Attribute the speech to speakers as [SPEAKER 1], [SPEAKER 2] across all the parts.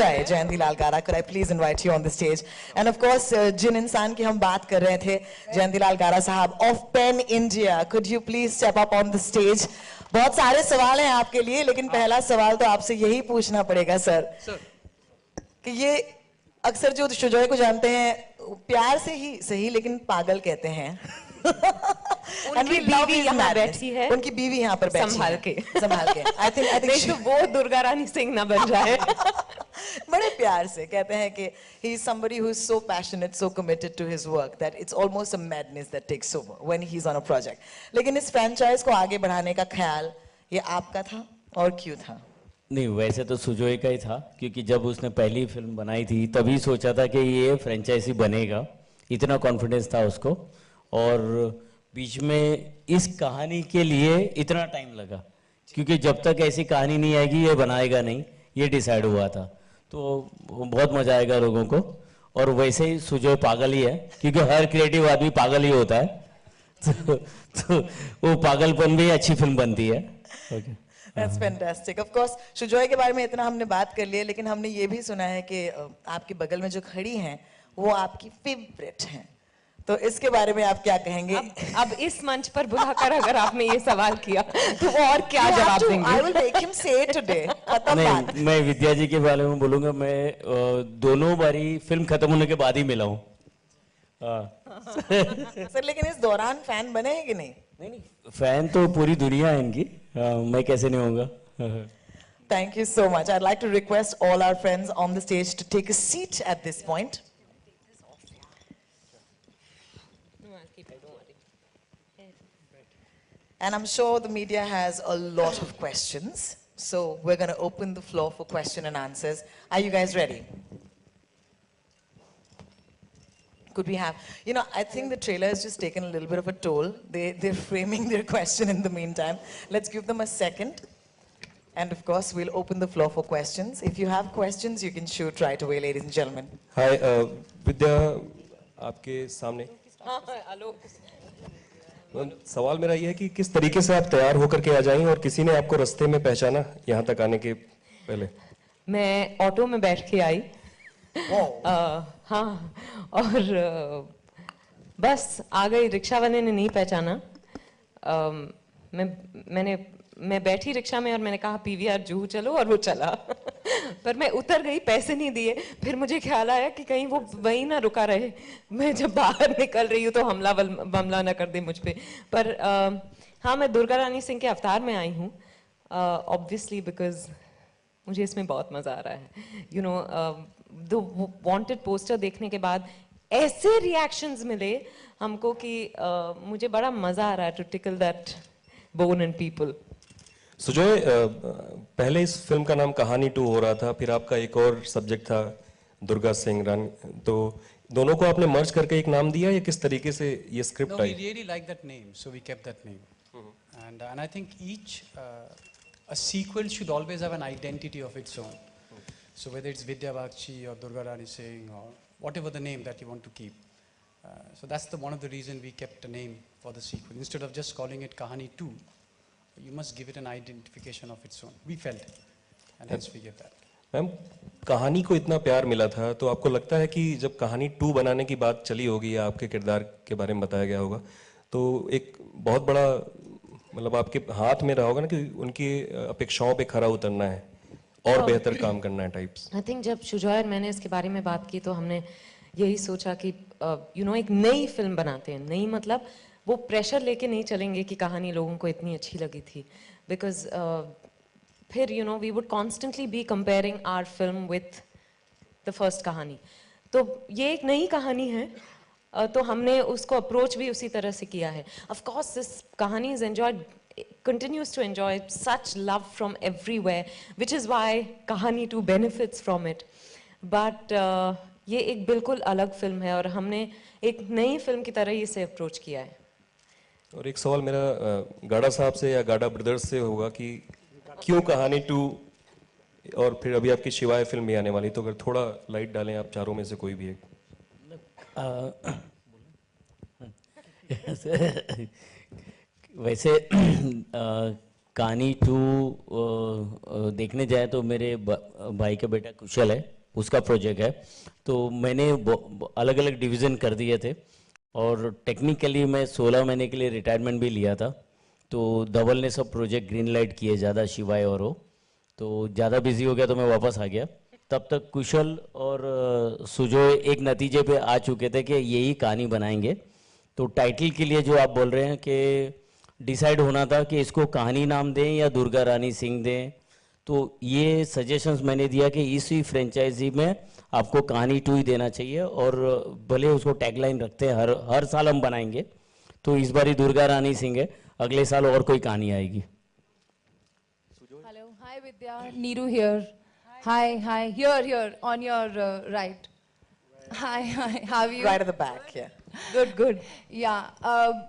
[SPEAKER 1] franchise, Jayanti Lal Gara, could I please invite you on the stage? And of course, जिन इंसान की हम बात कर रहे थे, Jayanti Lal Gara साहब of Pen India, could you please step up on the stage? बहुत सारे सवाल हैं आपके लिए, लेकिन पहला सवाल तो आपसे यही पूछना पड़ेगा सर, कि ये अक्सर जो शुजॉय को जानते हैं प्यार से ही सही लेकिन पागल कहते हैं।
[SPEAKER 2] उनकी बीवी यहाँ बैठी है,
[SPEAKER 1] उनकी बीवी यहाँ पर बैठी
[SPEAKER 2] संभाल के
[SPEAKER 1] I think
[SPEAKER 2] तो वो दुर्गा रानी सिंह ना बन जाए।
[SPEAKER 1] बड़े प्यार से कहते हैं कि he is somebody who is so passionate, so committed to his work that it's almost a madness that takes over when he's on a project. लेकिन इस फ्रेंचाइज को आगे बढ़ाने का ख्याल ये आपका था और क्यों था?
[SPEAKER 3] नहीं, वैसे तो सुजॉय का ही था, क्योंकि जब उसने पहली फिल्म बनाई थी तभी सोचा था कि ये फ्रेंचाइजी बनेगा, इतना कॉन्फिडेंस था उसको। और बीच में इस कहानी के लिए इतना टाइम लगा, क्योंकि जब तक ऐसी कहानी नहीं आएगी ये बनाएगा नहीं, ये डिसाइड हुआ था। तो बहुत मजा आएगा लोगों को। और वैसे ही सुजॉय पागल ही है, क्योंकि हर क्रिएटिव आदमी पागल ही होता है, तो वो पागलपन भी अच्छी फिल्म बनती है। okay.
[SPEAKER 1] That's fantastic. Of course, शुजॉय के बारे में इतना हमने बात कर लिया, लेकिन हमने ये भी सुना है कि आपके बगल में जो खड़ी हैं वो आपकी फेवरेट हैं, तो इसके बारे में आप क्या कहेंगे?
[SPEAKER 2] अब इस मंच पर बुलाकर अगर आपने ये सवाल किया तो वो और क्या जवाब देंगे?
[SPEAKER 1] I will make him say it today.
[SPEAKER 3] नहीं, मैं विद्या जी के बारे में बोलूंगा। मैं दोनों बारी फिल्म खत्म होने के बाद ही मिला हूँ।
[SPEAKER 1] सर लेकिन इस दौरान फैन बने हैं कि नहीं?
[SPEAKER 3] नहीं, फैन तो पूरी दुनिया है इनकी, मैं कैसे नहीं होऊंगा।
[SPEAKER 1] Thank you so much. I'd like to request all our friends on the stage to take a seat at this point. And I'm sure the media has a lot of questions, so we're going to open the floor for question and answers. Are you guys ready? Could we have, you know, I think the trailer has just taken a little bit of a toll. They're framing their question in the meantime. Let's give them a second. And of course, we'll open the floor for questions. If you have questions, you can shoot right away, ladies and gentlemen.
[SPEAKER 4] Hi, Vidya, आपके सामने।
[SPEAKER 2] Hello.
[SPEAKER 4] सवाल मेरा ये है कि किस तरीके से आप तैयार होकर के आ जाएं और किसी ने आपको रास्ते में पहचाना यहाँ तक आने के पहले?
[SPEAKER 2] मैं ऑटो में बैठ के आई। हाँ, और बस आ गई, रिक्शा वाले ने नहीं पहचाना। मैं बैठी रिक्शा में और मैंने कहा पीवीआर जूहू चलो, और वो चला। पर मैं उतर गई, पैसे नहीं दिए। फिर मुझे ख्याल आया कि कहीं वो वहीं ना रुका रहे, मैं जब बाहर निकल रही हूँ तो हमला ना कर दे मुझ पे। पर हाँ, मैं दुर्गा रानी सिंह के अवतार में आई हूँ, ऑब्वियसली बिकॉज मुझे इसमें बहुत मजा आ रहा है। You know, the wanted poster देखने के बाद ऐसे रिएक्शंस मिले हमको कि मुझे बड़ा मजा आ रहा है to tickle that bone in people.
[SPEAKER 4] Sujoy, पहले इस फिल्म का नाम कहानी 2 हो रहा था, फिर आपका एक और सब्जेक्ट था दुर्गा सिंह रानी, तो दोनों को आपने मर्ज करके एक नाम दिया या किस तरीके से ये script I?
[SPEAKER 5] No, we really like that name, so we kept that name. And I think each a sequel should always have an identity of its own. So whether it's Vidya Bakshi or Durga Rani Singh or whatever the name that you want to keep. So that's one of the reason we kept a name for the sequel. Instead of just calling it Kahani 2, you must give it an identification of its own. We felt, and hence we gave that.
[SPEAKER 4] Ma'am, कहानी को इतना प्यार मिला था, तो आपको लगता है कि जब कहानी 2 बनाने की बात चली होगी या आपके किरदार के बारे में बताया गया होगा, तो एक बहुत बड़ा मतलब आपके हाथ में रहा होगा ना कि उनकी अपेक्षाओं पे खरा उतरना है और बेहतर काम करना है टाइप्स?
[SPEAKER 2] आई थिंक जब शुजॉय और मैंने इसके बारे में बात की तो हमने यही सोचा कि यू नो एक नई फिल्म बनाते हैं। नई मतलब वो प्रेशर लेके नहीं चलेंगे कि कहानी लोगों को इतनी अच्छी लगी थी, बिकॉज फिर you know we would constantly be comparing our film with the first Kahaani. तो ये एक नई कहानी है, तो हमने उसको अप्रोच भी उसी तरह से किया है। ऑफ कोर्स दिस कहानी is enjoyed, continues to enjoy such love from everywhere, which is why Kahani 2 benefits from it. But ये एक बिल्कुल अलग फिल्म है और हमने एक नई फिल्म की तरह इसे अप्रोच किया है।
[SPEAKER 4] और एक सवाल मेरा गाड़ा साहब से या गाड़ा ब्रदर्स से होगा कि क्यों कहानी 2, और फिर अभी आपकी शिवाय फिल्म भी आने वाली, तो अगर थोड़ा लाइट डालें आप चारों में से कोई भी एक।
[SPEAKER 3] वैसे कहानी 2 देखने जाए तो मेरे भाई का बेटा कुशल है, उसका प्रोजेक्ट है। तो मैंने अलग अलग डिवीज़न कर दिए थे और टेक्निकली मैं 16 महीने के लिए रिटायरमेंट भी लिया था। तो धवल ने सब प्रोजेक्ट ग्रीन लाइट किए ज़्यादा, शिवाय और वो तो ज़्यादा बिजी हो गया तो मैं वापस आ गया। तब तक कुशल और सुजोय एक नतीजे पे आ चुके थे कि यही कहानी बनाएंगे। तो टाइटल के लिए जो आप बोल रहे हैं कि डिसाइड होना था कि इसको कहानी नाम दें या दुर्गा रानी सिंह दें, तो ये सजेशंस मैंने दिया कि इसी फ्रेंचाइजी में आपको कहानी 2 ही देना चाहिए और भले उसको टैगलाइन रखते हैं हर साल हम बनाएंगे। तो इस बार ही दुर्गा रानी सिंह है, अगले साल और कोई कहानी आएगी।
[SPEAKER 6] Hello, hi Vidya, Neeru here. Hi, here, on your right. Hi, how are you?
[SPEAKER 1] Right at the back, yeah.
[SPEAKER 6] Good. Yeah,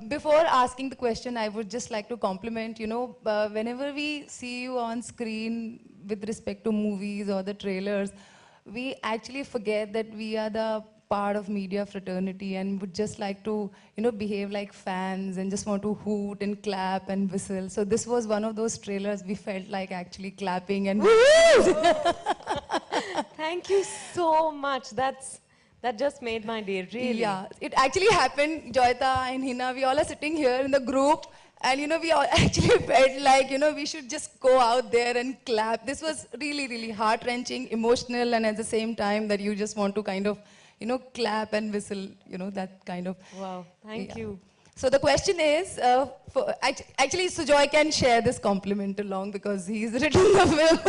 [SPEAKER 6] before asking the question, I would just like to compliment, whenever we see you on screen with respect to movies or the trailers, we actually forget that we are the part of media fraternity and would just like to, behave like fans and just want to hoot and clap and whistle. So this was one of those trailers we felt like actually clapping and
[SPEAKER 2] Thank you so much. That just made my day, really.
[SPEAKER 6] Yeah, it actually happened. Joyita and Hina, we all are sitting here in the group, and we all actually felt like we should just go out there and clap. This was really, really heart-wrenching, emotional, and at the same time that you just want to kind of clap and whistle. That kind of.
[SPEAKER 2] Wow, thank you.
[SPEAKER 6] So the question is, actually Sujoy can share this compliment along because he's written the film.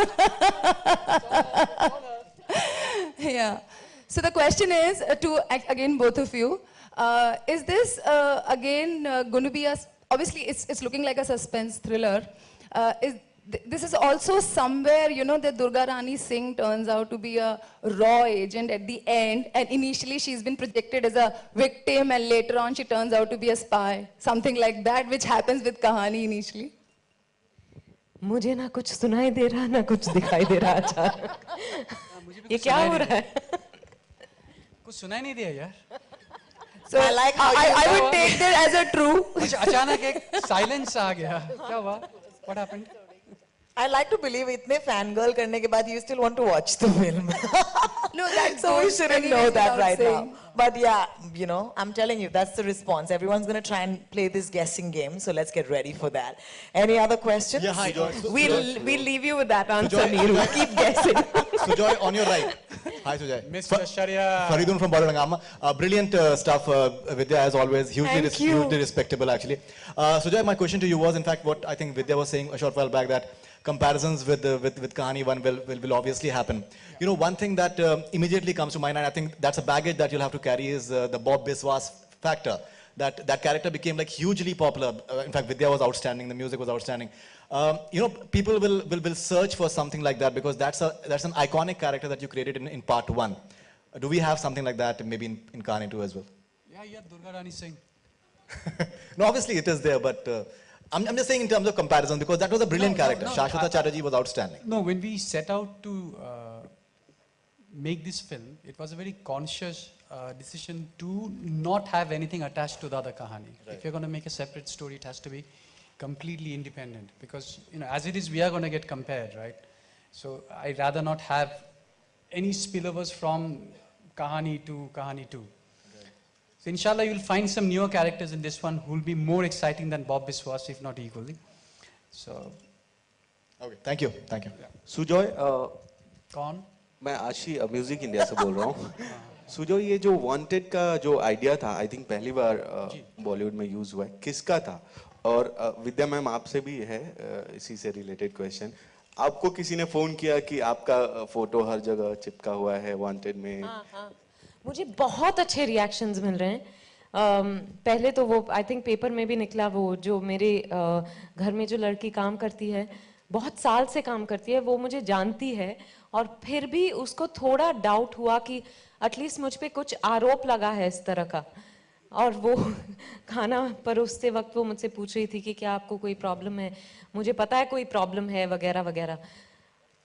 [SPEAKER 6] Yeah. So the question is to again both of you, is this again going to be obviously it's looking like a suspense thriller. This is also somewhere that Durga Rani Singh turns out to be a raw agent at the end, and initially she's been projected as a victim and later on she turns out to be a spy, something like that, which happens with Kahani initially.
[SPEAKER 2] मुझे ना कुछ सुनाई दे रहा ना कुछ दिखाई दे रहा अचानक। ये क्या हो रहा है?
[SPEAKER 5] कुछ सुनाई नहीं दिया यार।
[SPEAKER 1] So I like how
[SPEAKER 6] I would take that as a true.
[SPEAKER 5] अचानक एक साइलेंस आ गया। क्या हुआ? What happened?
[SPEAKER 1] I like to believe इतने fangirl करने के बाद you still want to watch the film.
[SPEAKER 6] No, that's
[SPEAKER 1] So we
[SPEAKER 6] good.
[SPEAKER 1] shouldn't know
[SPEAKER 6] Anyways,
[SPEAKER 1] that
[SPEAKER 6] without
[SPEAKER 1] right
[SPEAKER 6] saying.
[SPEAKER 1] now. But yeah, I'm telling you, that's the response. Everyone's going to try and play this guessing game. So let's get ready for that. Any other questions?
[SPEAKER 7] Yeah, hi.
[SPEAKER 2] We'll leave you with that answer,
[SPEAKER 7] Sujoy,
[SPEAKER 2] Neeru. Keep guessing.
[SPEAKER 7] Sujoy, on your right. Hi, Sujoy.
[SPEAKER 5] Mr. Sharia.
[SPEAKER 7] Faridun from Badarangama. Brilliant stuff, Vidya, as always. Hugely respectable, actually. Sujoy, my question to you was, in fact, what I think Vidya was saying a short while back, that comparisons with Kahani 1 will obviously happen. One thing that immediately comes to mind, and I think that's a baggage that you'll have to carry, is the Bob Biswas factor. That character became like hugely popular. In fact, Vidya was outstanding. The music was outstanding. People will search for something like that because that's an iconic character that you created in part 1. Do we have something like that maybe in Kahani 2 as well?
[SPEAKER 5] Yeah, Durga Rani Singh.
[SPEAKER 7] No, obviously it is there, but I'm just saying in terms of comparison because that was a brilliant character. Shashwata Chatterjee was outstanding.
[SPEAKER 5] No, when we set out to make this film, it was a very conscious decision to not have anything attached to the other Kahani. Right. If you're going to make a separate story, it has to be completely independent because, as it is, we are going to get compared, right? So I'd rather not have any spillovers from Kahani to Kahani 2. So inshallah, you'll find some newer characters in this one who will be more exciting than Bob Biswas, if not equally. So.
[SPEAKER 7] Okay, thank you.
[SPEAKER 8] Sujoy
[SPEAKER 5] कौन?
[SPEAKER 8] मैं आशी music India से बोल रहा हूँ। सुजॉय, ये जो wanted का जो आइडिया था, आई थिंक पहली बार बॉलीवुड में यूज हुआ है, किसका था? और विद्या मैम आपसे भी है इसी से रिलेटेड क्वेश्चन, आपको किसी ने फोन किया कि आपका फोटो हर जगह चिपका हुआ है वांटेड में?
[SPEAKER 2] हाँ। मुझे बहुत अच्छे रिएक्शंस मिल रहे हैं। पहले तो वो आई थिंक पेपर में भी निकला, वो जो मेरे घर में जो लड़की काम करती है, बहुत साल से काम करती है, वो मुझे जानती है और फिर भी उसको थोड़ा डाउट हुआ कि एटलीस्ट मुझ पे कुछ आरोप लगा है इस तरह का। और वो खाना परोसते वक्त वो मुझसे पूछ रही थी कि क्या आपको कोई प्रॉब्लम है, मुझे पता है कोई प्रॉब्लम है वगैरह वगैरह।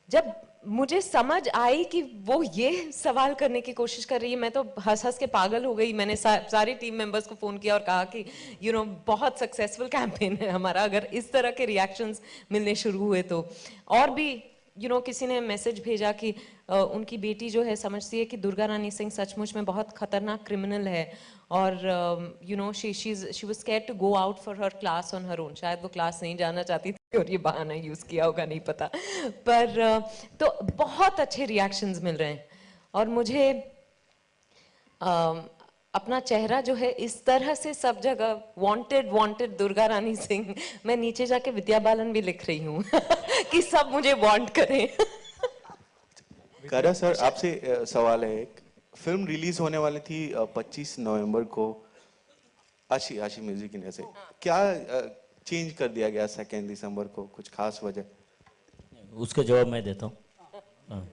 [SPEAKER 2] जब मुझे समझ आई कि वो ये सवाल करने की कोशिश कर रही है, मैं तो हंस के पागल हो गई। मैंने सारी टीम मेंबर्स को फ़ोन किया और कहा कि बहुत सक्सेसफुल कैंपेन है हमारा, अगर इस तरह के रिएक्शंस मिलने शुरू हुए तो। और भी किसी ने मैसेज भेजा कि उनकी बेटी जो है समझती है कि दुर्गा रानी सिंह सचमुच में बहुत खतरनाक क्रिमिनल है और she was scared to go out for her class on her own. शायद वो क्लास नहीं जाना चाहती थी और ये बहाना यूज किया होगा, नहीं पता। पर तो बहुत अच्छे रिएक्शंस मिल रहे हैं और मुझे अपना चेहरा जो है इस तरह से सब जगह वांटेड वांटेड दुर्गा रानी सिंह, मैं नीचे जाके विद्या बालन भी लिख रही हूँ कि सब मुझे वांट करें।
[SPEAKER 8] कारा सर, आपसे सवाल है एक। फिल्म रिलीज होने वाली थी 25 नवंबर को आशी म्यूजिक इंडिया से, क्या चेंज कर दिया गया 2 दिसंबर को? कुछ खास वजह?
[SPEAKER 3] उसका जवाब मैं देता हूँ। हाँ।